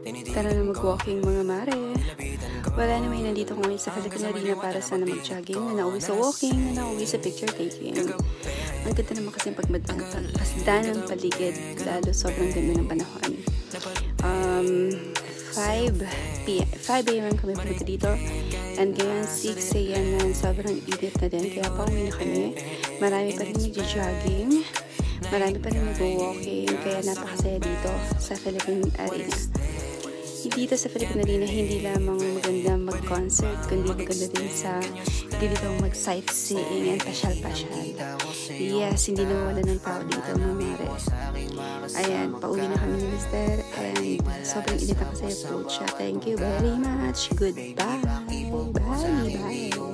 Tara na mag-walking mga mare. Wala naman, nandito ko ngayon sa Philippine Arena para sana mag-jogging, na nauwi sa walking, na nauwi sa picture taking. Ang ganda naman kasi pag pasdan ng paligid, lalo sobrang ganda ng panahon. 5 a.m. kami pumunta dito, and ngayon 6 a.m. na, sobrang init na din, kaya pauwi na kami. Marami pa rin nag-jogging, marami pa rin nag-walking, kaya napakasaya dito sa Philippine Arena. Dito sa Philippine Arena, hindi lamang maganda mag-concert, kundi maganda din sa dito mag-sightseeing and pasyal-pasyal. Yes, hindi na wala ng tao dito, mga mare. Ayan, pauwi na kami ni Mr. And sobrang init ako sa pucha. Thank you very much. Goodbye. Bye. Bye.